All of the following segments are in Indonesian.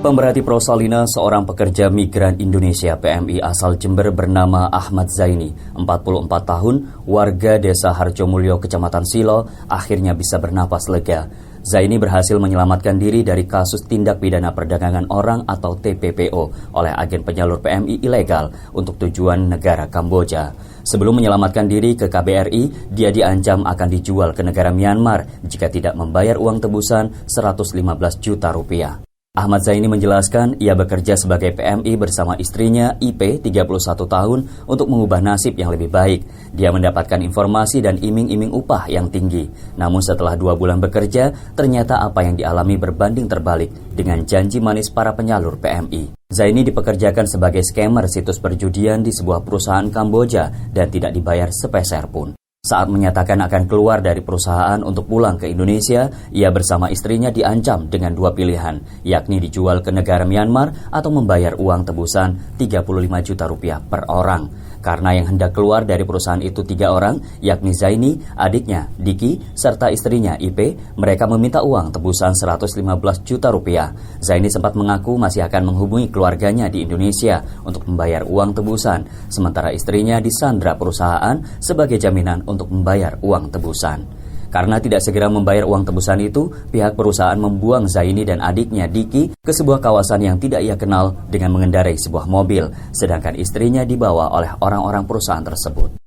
Pemerhati Prosalina, seorang pekerja migran Indonesia PMI asal Jember bernama Ahmad Zaini, 44 tahun, warga desa Harjomulyo, Kecamatan Silo, akhirnya bisa bernapas lega. Zaini berhasil menyelamatkan diri dari kasus tindak pidana perdagangan orang atau TPPO oleh agen penyalur PMI ilegal untuk tujuan negara Kamboja. Sebelum menyelamatkan diri ke KBRI, dia diancam akan dijual ke negara Myanmar jika tidak membayar uang tebusan 115 juta rupiah. Ahmad Zaini menjelaskan ia bekerja sebagai PMI bersama istrinya IP 31 tahun untuk mengubah nasib yang lebih baik. Dia mendapatkan informasi dan iming-iming upah yang tinggi. Namun setelah 2 bulan bekerja, ternyata apa yang dialami berbanding terbalik dengan janji manis para penyalur PMI. Zaini dipekerjakan sebagai scammer situs perjudian di sebuah perusahaan Kamboja dan tidak dibayar sepeser pun. Saat menyatakan akan keluar dari perusahaan untuk pulang ke Indonesia, ia bersama istrinya diancam dengan 2 pilihan, yakni dijual ke negara Myanmar atau membayar uang tebusan 35 juta rupiah per orang. Karena yang hendak keluar dari perusahaan itu 3 orang, yakni Zaini, adiknya Diki, serta istrinya IP, mereka meminta uang tebusan 115 juta rupiah. Zaini sempat mengaku masih akan menghubungi keluarganya di Indonesia untuk membayar uang tebusan, sementara istrinya disandra perusahaan sebagai jaminan untuk membayar uang tebusan. Karena tidak segera membayar uang tebusan itu, pihak perusahaan membuang Zaini dan adiknya Diki ke sebuah kawasan yang tidak ia kenal dengan mengendarai sebuah mobil, sedangkan istrinya dibawa oleh orang-orang perusahaan tersebut.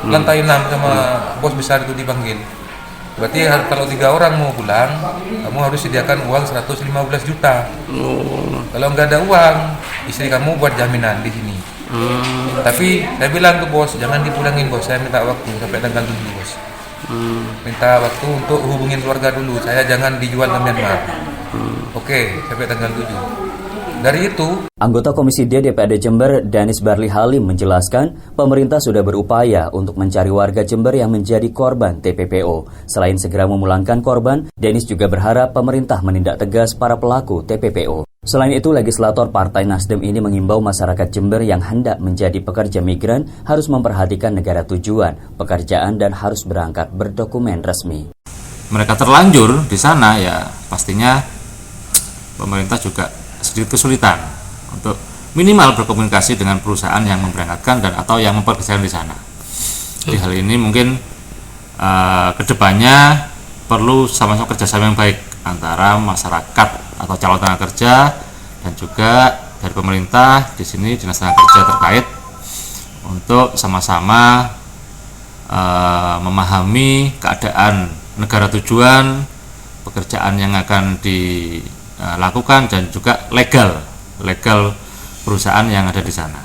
Lantai 6 sama bos besar itu dipanggil. Berarti kalau 3 orang mau pulang, kamu harus sediakan uang 115 juta. Kalau nggak ada uang, istri kamu buat jaminan di sini. Tapi saya bilang ke bos, jangan dipulangin bos, saya minta waktu sampai tanggal 7 bos. Minta waktu untuk hubungin keluarga dulu, saya jangan dijual ke Myanmar. Oke, sampai tanggal 7. Dari itu, anggota Komisi D DPRD Jember, Danis Barli Halim menjelaskan, pemerintah sudah berupaya untuk mencari warga Jember yang menjadi korban TPPO. Selain segera memulangkan korban, Danis juga berharap pemerintah menindak tegas para pelaku TPPO. Selain itu, legislator Partai Nasdem ini mengimbau masyarakat Jember yang hendak menjadi pekerja migran harus memperhatikan negara tujuan, pekerjaan, dan harus berangkat berdokumen resmi. Mereka terlanjur di sana, ya pastinya pemerintah juga sedikit kesulitan untuk minimal berkomunikasi dengan perusahaan yang memberangkatkan dan atau yang mempekerjakan di sana. Di hal ini mungkin kedepannya perlu sama-sama kerjasama yang baik antara masyarakat atau calon tenaga kerja dan juga dari pemerintah di sini dinas tenaga kerja terkait untuk sama-sama memahami keadaan negara tujuan, pekerjaan yang akan dilakukan dan juga legal perusahaan yang ada di sana.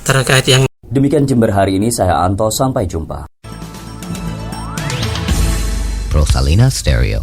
Terkait yang demikian Jember hari ini, saya Anto, sampai jumpa. Prosalina Stereo.